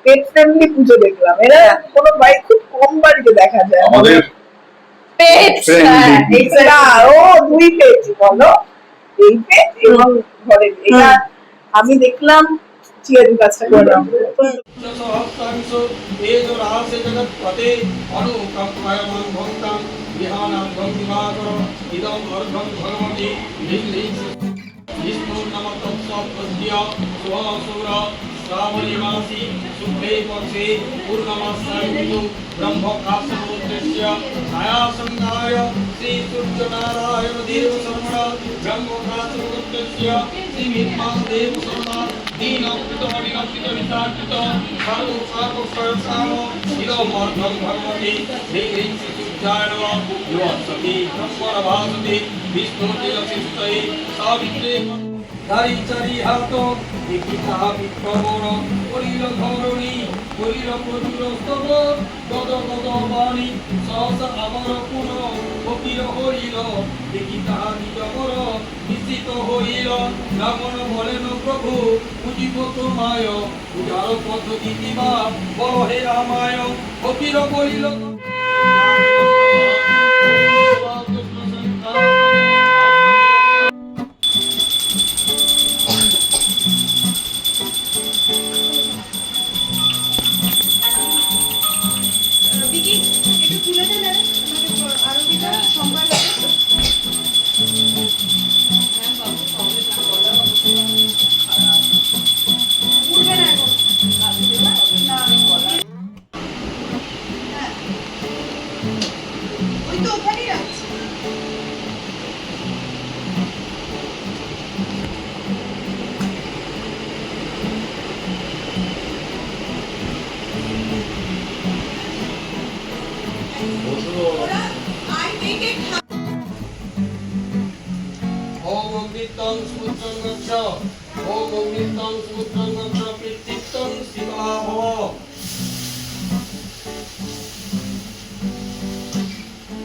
পেট friendly পুজো দেখলাম। এরা কোনো বাড়ি খুব কম বাড়িতে দেখা যায় আমাদের পেট এছাড়া আরো 2 পেজ বলো, এই পেজ এবং ঘরে এটা আমি দেখলাম চিয়ারি কাজটা করলাম। श्रावणमासी शुक्ले पक्षे पूर्णमासायु ब्रह्मकाशमुद्रस्य छायासंगाय श्री सूर्यनारायण देव शर्मा ब्रह्मकाशमुद्रस्य श्री विद्मादेव शर्मा दीनकृतमणिकृतविताकृत सर्वसार्वस्वयसामो इदमर्धं भगवते श्री ह्रीं श्रीसूर्याय नमः युवसति ब्रह्मणभासते विष्णुतेजसिष्ठये सावित्रे दारी चारी हाथ দেখিতা বিপ্রবর করিল ধরণী করিল প্রচুর স্তব গদ গদ বাণী সহস আমর পুন ফকির হইল দেখিতা নিজবর নিশ্চিত হইল রাবণ বলেন প্রভু পুজিব তোমায় পূজার পদ্ধতি দিবা বড় হে রামায় ফকির বলিল Om Smutrang Gacha, Om Nitang Smutrang Gacha, Pititang Sivahava.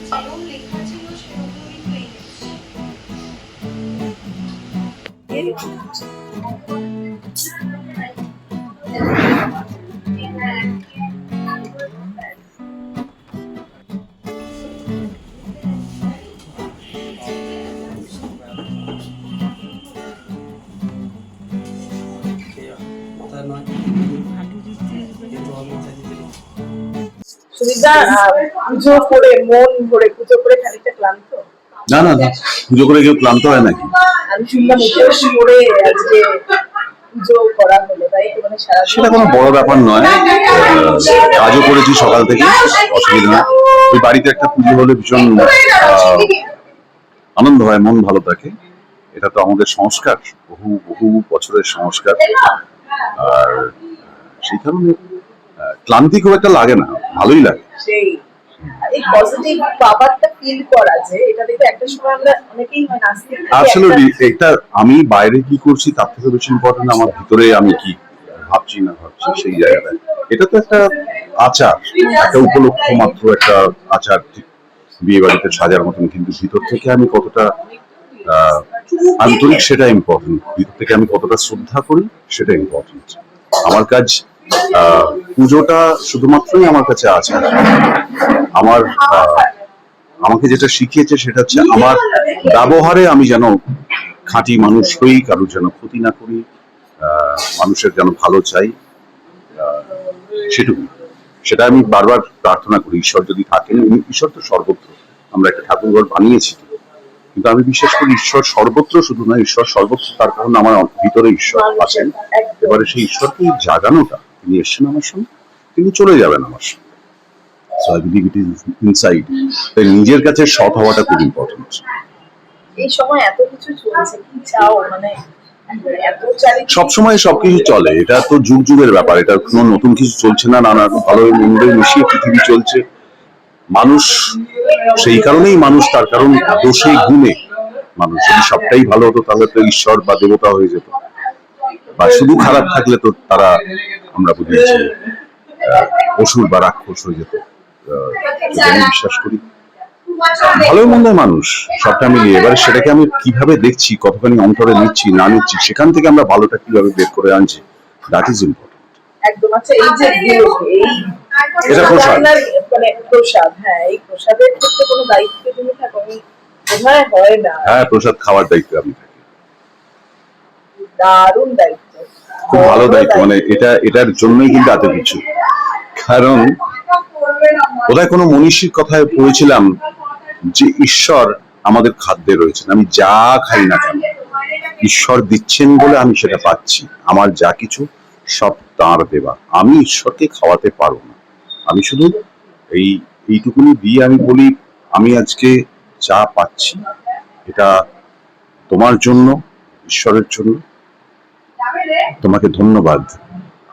যেরকম লেখা ছিল সেরকমই তো এনেছি। সুবিধা পুজো করে মন ভরে পুজো করে খানিকটা ক্লান্ত? না না না, পুজো করে কেউ ক্লান্ত হয় নাকি? আমি শুনলাম উপোস করে আজকে পুজো করা হলো, তাই তো মানে সারা সেটা কোনো বড় ব্যাপার নয়, কাজও করেছি সকাল থেকে, অসুবিধা না। ওই বাড়িতে একটা পুজো হলে ভীষণ আনন্দ হয়, মন ভালো থাকে। এটা তো আমাদের সংস্কার, বহু বহু বছরের সংস্কার। আর সেই কারণে ক্লান্তি খুব একটা লাগে না, ভালোই লাগে। সেই এই পজিটিভ পাওয়ারটা ফিল করা, যে এটা দেখো একটা সময় আমরা অনেকেই হয় নাস্তিক। অ্যাবসলিউটলি, এটা আমি বাইরে কি করছি তার থেকে বেশি ইম্পর্টেন্ট আমার ভিতরে আমি কি ভাবছি না ভাবছি সেই জায়গাটায়। এটা তো একটা আচার, একটা উপলক্ষ মাত্র, একটা আচার, ঠিক বিয়ে বাড়িতে সাজার মতন, কিন্তু ভিতর থেকে আমি কতটা আন্তরিক সেটা ইম্পর্টেন্ট, ভিতর থেকে আমি কতটা শ্রদ্ধা করি সেটা ইম্পর্টেন্ট। আমার কাজ পুজোটা শুধুমাত্রই আমার কাছে আছে। আমার আমাকে যেটা শিখিয়েছে সেটা হচ্ছে আমার ব্যবহারে আমি যেন খাঁটি মানুষ হই, কারোর যেন ক্ষতি না করি, মানুষের যেন ভালো চাই, সেটুকু। সেটা আমি বারবার প্রার্থনা করি, ঈশ্বর যদি থাকেন, ঈশ্বর তো সর্বত্র, আমরা একটা ঠাকুরঘর বানিয়েছি, কিন্তু আমি বিশ্বাস করি ঈশ্বর সর্বত্র শুধু নয়, ঈশ্বর সর্বত্র, তার কারণ আমার ভিতরে ঈশ্বর আছেন। এবারে সেই ঈশ্বরকে জাগানোটা, তিনি এসছেন আমার সঙ্গে, তিনি চলে যাবেন আমার সঙ্গে। So I believe it is inside. তাই নিজের কাছে সৎ হওয়াটা খুব ইম্পর্টেন্ট। এই সময় এত কিছু চলছে, কি চাও মানে সবসময় সবকিছু চলে, এটা তো যুগ যুগের ব্যাপার, এটা কোনো নতুন কিছু চলছে না, নানা ভালো মন্দ মিশিয়ে পৃথিবী চলছে। মানুষ সেই কারণেই মানুষ, তার কারণ দোষে গুণে মানুষ। যদি সবটাই ভালো হতো তাহলে তো ঈশ্বর বা দেবতা হয়ে যেত, বা শুধু খারাপ থাকলে তো তারা আমরা বুঝি অসুর বা রাক্ষস হয়ে যেত। আমি বিশ্বাস করি ভালো মন্দ মানুষ সবটা মিলিয়ে, এবার সেটাকে আমি কিভাবে দেখছি, কতখানি অন্তরে নিচ্ছি না নিচ্ছি, সেখান থেকে আমরা ভালোটা কিভাবে বের করে আনছি, দ্যাট ইজ ইম্পর্টেন্ট। একদম। আচ্ছা, এই যে এই এটা প্রসাদ। রান্নার মানে প্রসাদ, হ্যাঁ, এই প্রসাদের ক্ষেত্রে কোনো দায়িত্ব তুমি থাকো? আমি বোধহয় হয় না। হ্যাঁ, প্রসাদ খাওয়ার দায়িত্ব আমি থাকি। দারুণ দায়িত্ব, খুব ভালো বড় দায়িত্ব, মানে এটার জন্যই কিন্তু এত কিছু। কারণ বোধহয় কোনো মনীষীর কথায় পড়েছিলাম যে ঈশ্বর আমাদের খাদ্যে রয়েছেন। আমি যা খাই না কেন ঈশ্বর দিচ্ছেন বলে আমি সেটা পাচ্ছি। আমার যা কিছু সব তাঁর দেওয়া, আমি ঈশ্বরকে খাওয়াতে পারবো না। আমি শুধু এইটুকুনি দিয়ে আমি বলি, আমি আজকে যা পাচ্ছি এটা তোমার জন্য, ঈশ্বরের জন্য। তোমাকে ধন্যবাদ,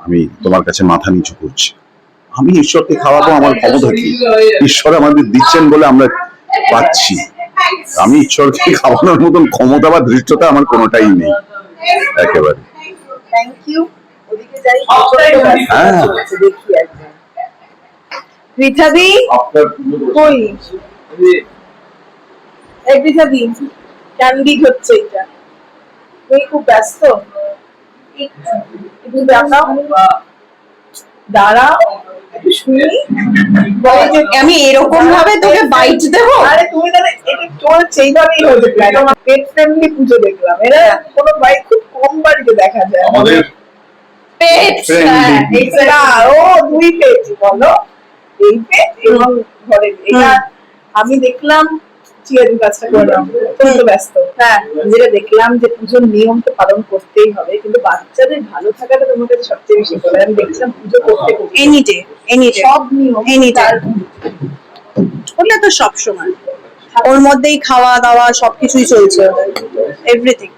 আমি তোমার কাছে মাথা নিচু করছি। আমি ঈশ্বরকে খাওয়াবো, আমার ক্ষমতা কি? ঈশ্বর আমাদের দিচ্ছেন বলে আমরা পাচ্ছি। আমি ঈশ্বরকে খাওয়ানোর মতন ক্ষমতা বা ধৃষ্টতা আমার কোনোটাই নেই একেবারে। Thank you. ওদিকে যাই, হ্যাঁ। দেখি একদম। রিঠাদি কই? এই রিঠাদি, ক্যান্ডি হচ্ছে এটা। তুমি খুব ব্যস্ত? একটু দেখাও, দাঁড়াও একটু শুনি। আমি এরকম ভাবে তোকে বাইট দেবো? আরে তুমি তাহলে এটা চলছে এইভাবেই হয়েছে প্ল্যান। পেট ফ্রেন্ডলি পুজো দেখলাম, এরা কোনো বাইক খুব কম বাড়িতে দেখা যায়। আমাদের পেট, হ্যাঁ, এটা ও দুই পেয়েছি বলো, এই পেট এবং ঘরে এটা আমি দেখলাম। চিয়ারু কাজটা করলাম, অত্যন্ত ব্যস্ত। হ্যাঁ, যেটা দেখলাম যে পুজোর নিয়ম তো পালন করতেই হবে, কিন্তু বাচ্চাদের ভালো থাকাটা তোমার কাছে সবচেয়ে বেশি করে। আমি দেখছিলাম পুজো করতে করতে এনি ডে সব নিয়ম এনি ডে, তার ওটা তো সব সময় ওর মধ্যেই খাওয়া দাওয়া সবকিছুই চলছে, এভরিথিং।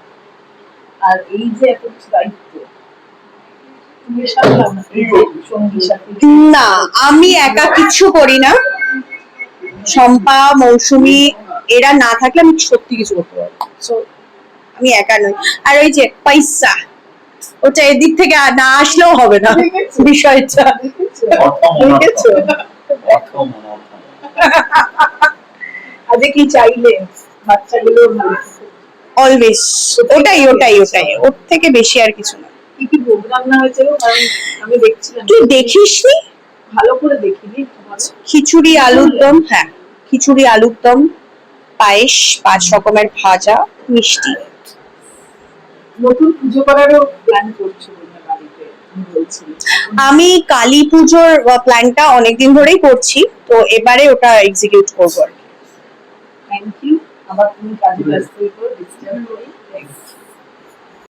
আর এই যে এত কিছু দায়িত্ব তুমি সামলাও না, এই যে সঙ্গী সাথী। না, আমি একা কিচ্ছু করি না। শম্পা, মৌসুমী এরা না থাকলে আমি সত্যি কিছু করতে পারবো না। So, আমি একা নই। আর ওই যে পয়সা, ওটা এদিক থেকে না আসলেও হবে না বিষয়টা। দেখেছো? আজকে কি চাইলে বাচ্চাগুলো অলওয়েজ ওটাই ওর থেকে বেশি আর কিছু না। কি কি প্রোগ্রাম না হয়েছে গো? কারণ আমি দেখছিলাম। তুই দেখিসনি? ভালো করে দেখিনি। খিচুড়ি আলুর দম, হ্যাঁ, খিচুড়ি আলুর দম, পায়েস, 5 রকমের ভাজা, মিষ্টি। নতুন পুজো করারও প্ল্যান করছো না বাড়িতে তুমি বলছিলে? আমি কালী পুজোর প্ল্যানটা অনেকদিন ধরেই করছি, তো এবারে ওটা এক্সিকিউট করবো আর কি। Thank you. আবার তুমি কাজে ব্যস্ত হয়ে ডিস্টার্ব করি।